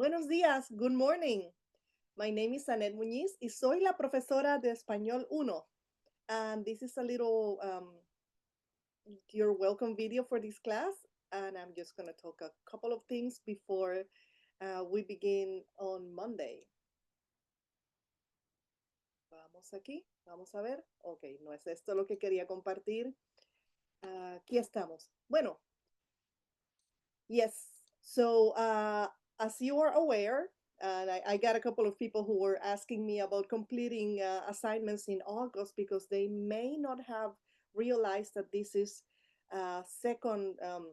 Buenos días, good morning. My name is Annette Muñiz y soy la profesora de Español 1. And this is a little your welcome video for this class. And I'm just going to talk a couple of things before we begin on Monday. Vamos aquí, vamos a ver. Ok, no es esto lo que quería compartir. Aquí estamos. Bueno, yes. So, as you are aware, and I got a couple of people who were asking me about completing assignments in August because they may not have realized that this is second. Um,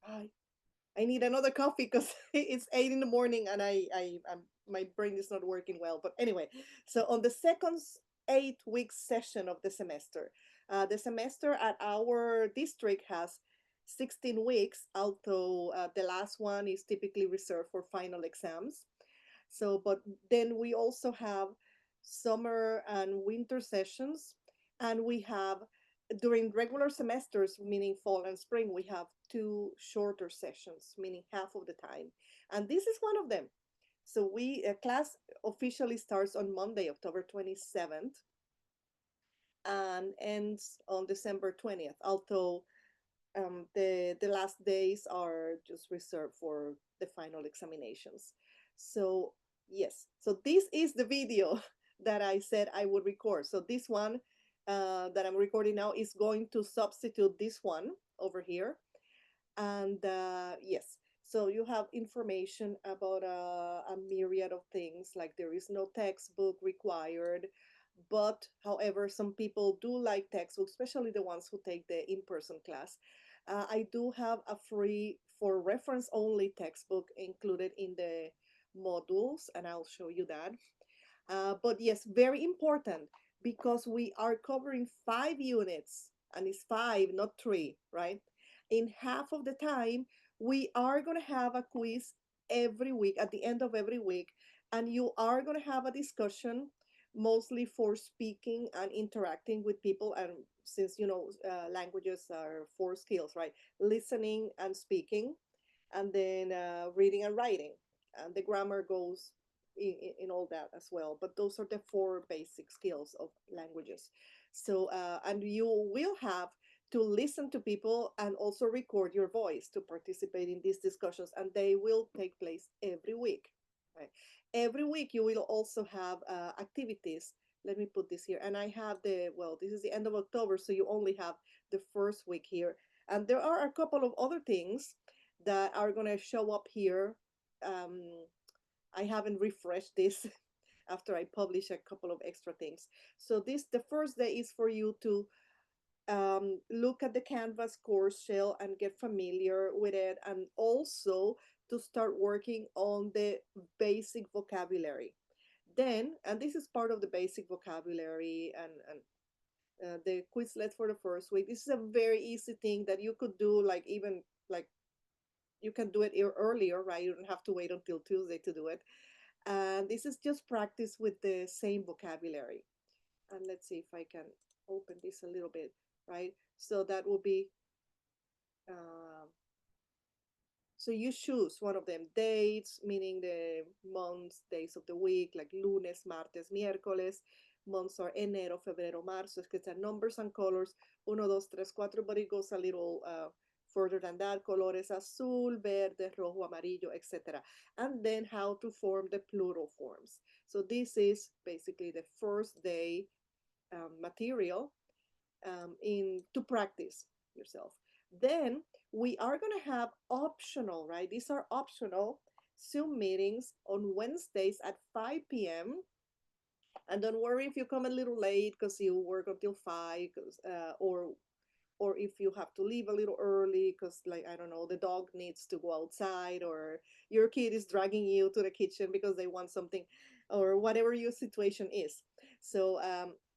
I, I need another coffee because it's 8 in the morning and my brain is not working well. But anyway, so on the second 8 week session of the semester at our district has 16 weeks, although the last one is typically reserved for final exams. So, but then we also have summer and winter sessions, and we have during regular semesters, meaning fall and spring, we have two shorter sessions, meaning half of the time. And this is one of them. So we class officially starts on Monday, October 27th, and ends on December 20th. Although the last days are just reserved for the final examinations. So yes, so this is the video that I said I would record. So this one that I'm recording now is going to substitute this one over here. And yes, so you have information about a myriad of things, like there is no textbook required. But however, some people do like textbooks, especially the ones who take the in-person class. I do have a free for reference only textbook included in the modules, and I'll show you that. But yes, very important because we are covering 5 units, and it's five, not three, right? In half of the time, we are going to have a quiz every week, at the end of every week, and you are going to have a discussion mostly for speaking and interacting with people. And since languages are four skills, right? Listening and speaking, and then reading and writing, and the grammar goes in all that as well. But those are the four basic skills of languages. So and you will have to listen to people and also record your voice to participate in these discussions, and they will take place every week, right? Every week you will also have activities. Let me put this here. And I have this is the end of October, so you only have the first week here. And there are a couple of other things that are going to show up here. Um, I haven't refreshed this after I publish a couple of extra things. So the first day is for you to look at the Canvas course shell and get familiar with it, and also to start working on the basic vocabulary. Then, and this is part of the basic vocabulary and the Quizlet for the first week. This is a very easy thing that you could do, like even like you can do it earlier, right? You don't have to wait until Tuesday to do it. And this is just practice with the same vocabulary. And let's see if I can open this a little bit, right? So that will be, uh, so you choose one of them. Dates, meaning the months, days of the week, like lunes, martes, miércoles. Months are enero, febrero, marzo. Es que it's numbers and colors. Uno, dos, tres, cuatro, but it goes a little further than that. Colores azul, verde, rojo, amarillo, etc. And then how to form the plural forms. So this is basically the first day material in to practice yourself. Then we are going to have optional, right? These are optional Zoom meetings on Wednesdays at 5 p.m. And don't worry if you come a little late because you work until 5, or if you have to leave a little early because, like, I don't know, the dog needs to go outside, or your kid is dragging you to the kitchen because they want something, or whatever your situation is. So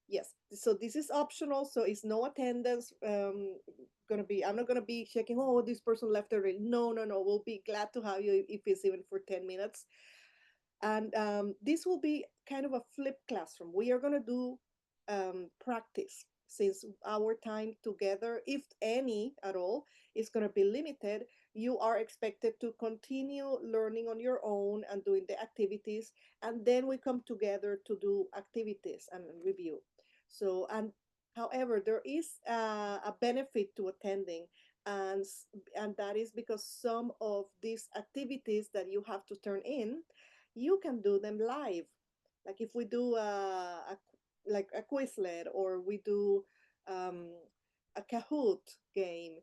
yes, so this is optional, so it's no attendance gonna be. I'm not gonna be checking, oh, this person left early. No, no, no, we'll be glad to have you if it's even for 10 minutes. And this will be kind of a flipped classroom. We are going to do practice. since our time together, if any at all, is going to be limited, you are expected to continue learning on your own and doing the activities, and then we come together to do activities and review. So, and however, there is a benefit to attending, and and that is because some of these activities that you have to turn in, you can do them live. Like if we do like a Quizlet, or we do um, a Kahoot game,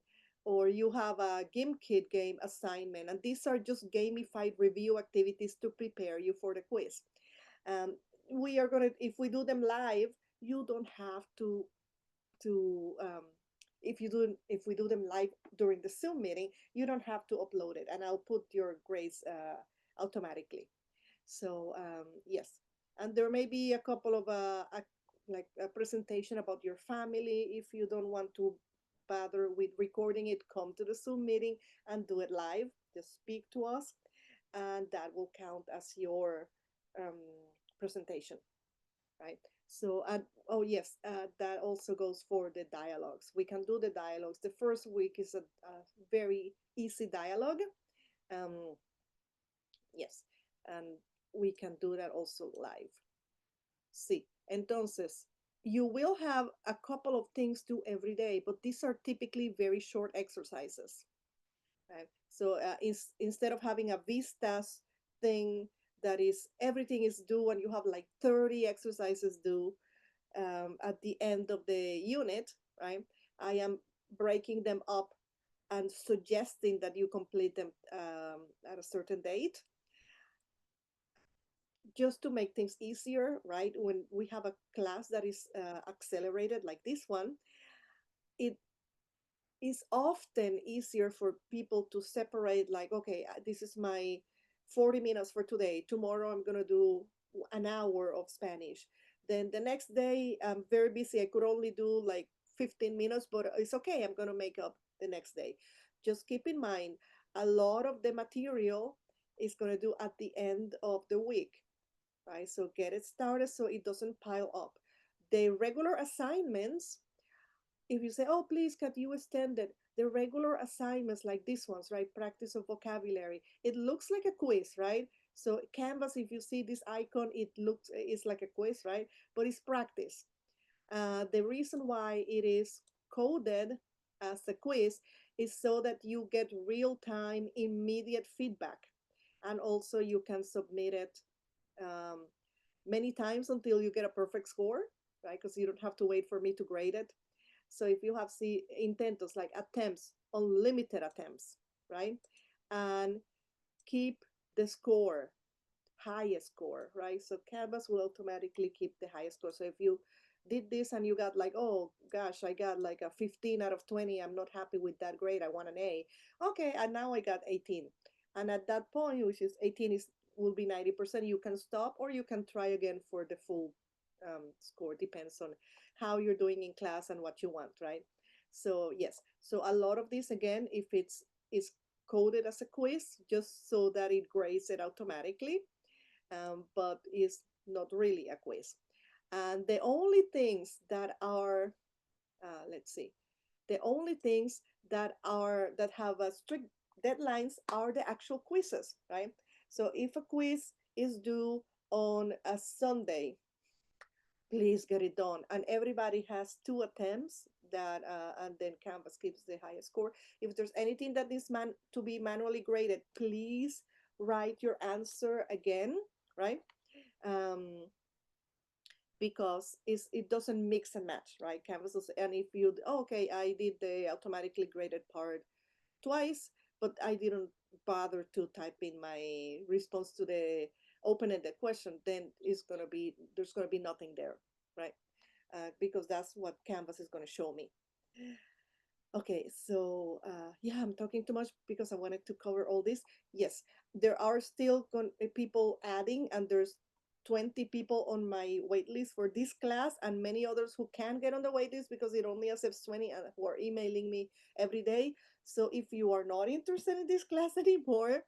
or you have a GimKit game assignment, and these are just gamified review activities to prepare you for the quiz. Um, we are gonna, if we do them live, you don't have to if we do them live during the Zoom meeting, you don't have to upload it, and I'll put your grades automatically. So yes, and there may be a couple of like a presentation about your family. If you don't want to bother with recording it, come to the Zoom meeting and do it live. Just speak to us, and that will count as your um, presentation, right? So, and oh yes, that also goes for the dialogues. We can do the dialogues. The first week is a very easy dialogue. Um, yes, and we can do that also live. Sí. Entonces, you will have a couple of things to every day, but these are typically very short exercises. Right? So instead of having a vistas thing that is everything is due and you have like 30 exercises due at the end of the unit, right? I am breaking them up and suggesting that you complete them at a certain date, just to make things easier, right? When we have a class that is accelerated like this one, it is often easier for people to separate, like, okay, this is my 40 minutes for today. Tomorrow I'm going to do an hour of Spanish. Then the next day I'm very busy. I could only do like 15 minutes, but it's okay. I'm going to make up the next day. Just keep in mind, a lot of the material is going to do at the end of the week, right? So get it started so it doesn't pile up. The regular assignments, if you say, oh, please, can you extend it? The regular assignments like these ones, right? Practice of vocabulary. It looks like a quiz, right? So Canvas, if you see this icon, it looks, it's like a quiz, right? But it's practice. The reason why it is coded as a quiz is so that you get real-time, immediate feedback. And also you can submit it um, many times until you get a perfect score, right? Because you don't have to wait for me to grade it. So if you have intentos like attempts, unlimited attempts, right? And keep the score, highest score, right? So Canvas will automatically keep the highest score. So if you did this and you got like, oh gosh, I got like a 15 out of 20, I'm not happy with that grade, I want an A. Okay, and now I got 18. And at that point, which is 18 is will be 90%, you can stop or you can try again for the full score. Depends on how you're doing in class and what you want, right? So yes, so a lot of this again, if it's is coded as a quiz, just so that it grades it automatically, but is not really a quiz. And the only things that are, let's see, the only things that have a strict deadlines are the actual quizzes, right? So if a quiz is due on a Sunday, please get it done. And everybody has two attempts that, and then Canvas keeps the highest score. If there's anything that is to be manually graded, please write your answer again, right? Um, because it doesn't mix and match, right? Canvas is, and if you, oh, okay, I did the automatically graded part twice, but I didn't bother to type in my response to the open-ended question, then it's gonna be, there's gonna be nothing there, right? Because that's what Canvas is gonna show me. Okay, so yeah, I'm talking too much because I wanted to cover all this. Yes, there are still people adding, and there's 20 people on my wait list for this class, and many others who can't get on the wait list because it only accepts 20 and who are emailing me every day. So if you are not interested in this class anymore,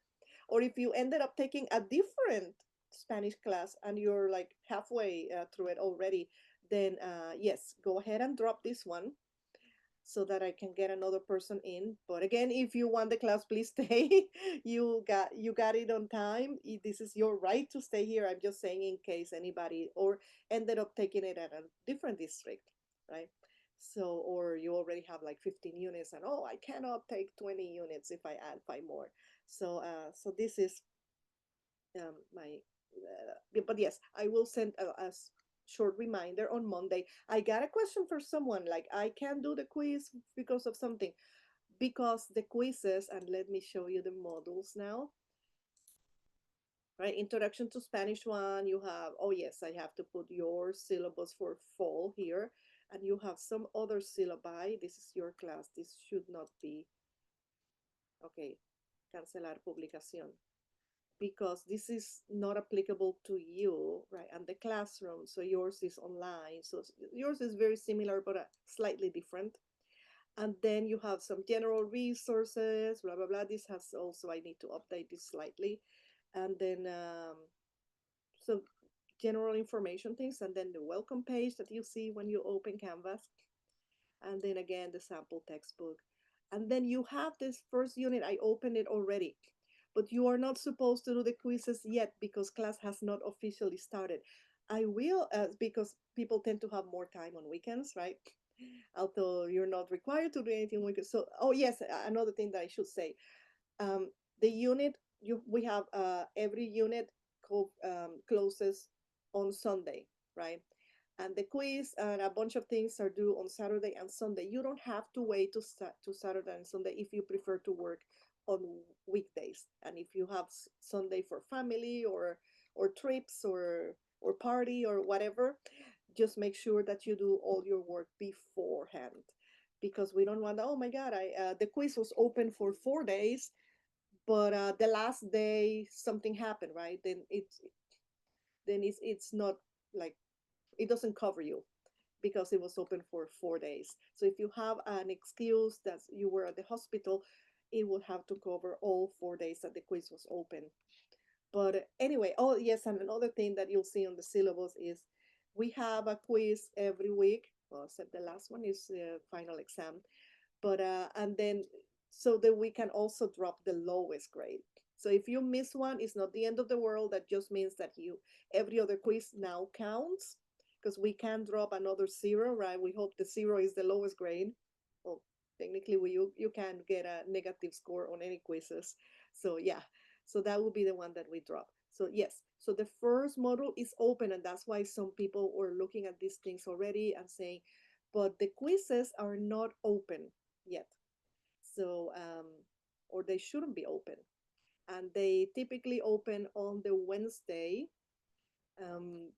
or if you ended up taking a different Spanish class and you're like halfway through it already, then yes, go ahead and drop this one so that I can get another person in. But again, if you want the class, please stay. You got it on time. This is your right to stay here. I'm just saying in case anybody or ended up taking it at a different district, right? So, or you already have like 15 units and oh, I cannot take 20 units if I add five more. So this is my but yes, I will send a short reminder on Monday. I got a question for someone like I can't do the quiz because of something, because the quizzes, and let me show you the modules now, right? Introduction to Spanish one, you have, oh yes, I have to put your syllabus for fall here, and you have some other syllabi. This is your class, this should not be okay. Cancelar publicación, because this is not applicable to you, right? And the classroom, so yours is online. So yours is very similar, but slightly different. And then you have some general resources, blah, blah, blah. This has also, I need to update this slightly. And then, so general information things, and then the welcome page that you see when you open Canvas. And then again, the sample textbook. And then you have this first unit, I opened it already, but you are not supposed to do the quizzes yet because class has not officially started. I will, because people tend to have more time on weekends, right? Although you're not required to do anything weekends. So, oh yes, another thing that I should say, the unit, we have every unit closes on Sunday, right? And the quiz and a bunch of things are due on Saturday and Sunday. You don't have to wait to Saturday and Sunday if you prefer to work on weekdays. And if you have Sunday for family or trips or party or whatever, just make sure that you do all your work beforehand, because we don't want, oh my God, I the quiz was open for 4 days, but the last day something happened, right? Then it's not like, it doesn't cover you because it was open for 4 days. So if you have an excuse that you were at the hospital, it will have to cover all 4 days that the quiz was open. But anyway, oh yes, and another thing that you'll see on the syllabus is we have a quiz every week. Well, except the last one is the final exam. But and then so that we can also drop the lowest grade. So if you miss one, it's not the end of the world. That just means that you every other quiz now counts, because we can drop another zero, right? We hope the zero is the lowest grade. Well, technically, you can get a negative score on any quizzes. So yeah, so that will be the one that we drop. So yes, so the first module is open, and that's why some people were looking at these things already and saying, but the quizzes are not open yet. So, or they shouldn't be open. And they typically open on the Wednesday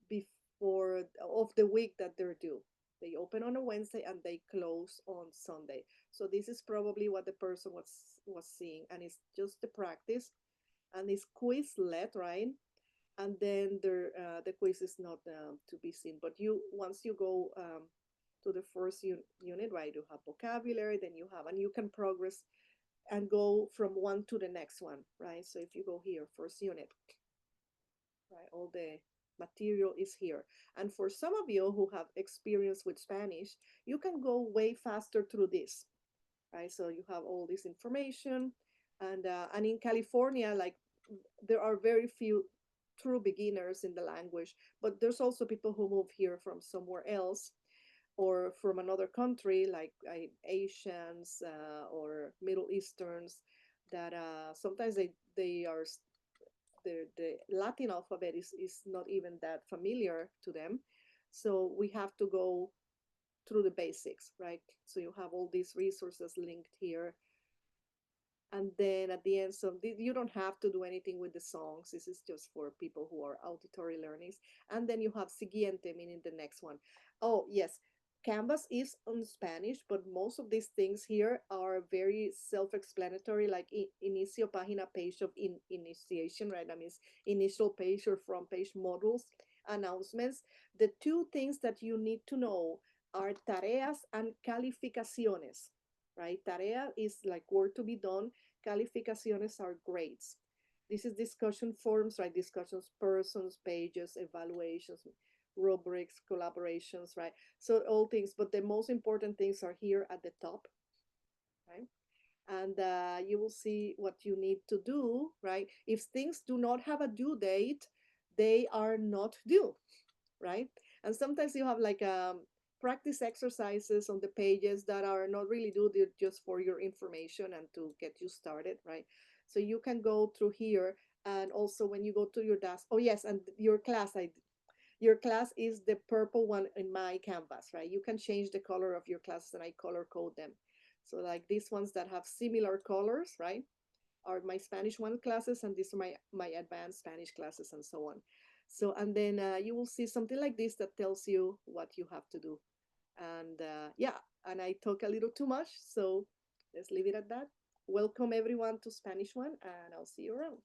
before of the week that they're due. They open on a Wednesday and they close on Sunday. So this is probably what the person was seeing, and it's just the practice, and it's Quizlet, right? And then the quiz is not to be seen. But you once you go to the first unit, right? You have vocabulary, then you have, and you can progress and go from one to the next one, right? So if you go here, first unit, right? All the material is here. And for some of you who have experience with Spanish, you can go way faster through this, right? So you have all this information, and in California, like there are very few true beginners in the language, but there's also people who move here from somewhere else or from another country, like Asians or Middle Easterns, that sometimes they are the Latin alphabet is not even that familiar to them. So we have to go through the basics, right? So you have all these resources linked here. And then at the end, so you don't have to do anything with the songs. This is just for people who are auditory learners. And then you have siguiente, meaning the next one. Oh, yes. Canvas is on Spanish, but most of these things here are very self-explanatory, like inicio página, page of initiation, right? That means initial page or front page models, announcements. The two things that you need to know are tareas and calificaciones, right? Tarea is like work to be done. Calificaciones are grades. This is discussion forums, right? Discussions, persons, pages, evaluations, rubrics, collaborations, right? So all things, but the most important things are here at the top, right? And you will see what you need to do, right? If things do not have a due date, they are not due, right? And sometimes you have like practice exercises on the pages that are not really due, they're just for your information and to get you started, right? So you can go through here, and also when you go to your desk, oh yes, and your class is the purple one in my canvas, right? You can change the color of your classes and I color code them. So like these ones that have similar colors, right, are my Spanish 1 classes, and these are my advanced Spanish classes, and so on. So, and then you will see something like this that tells you what you have to do. And yeah, and I talk a little too much, so let's leave it at that. Welcome everyone to Spanish 1, and I'll see you around.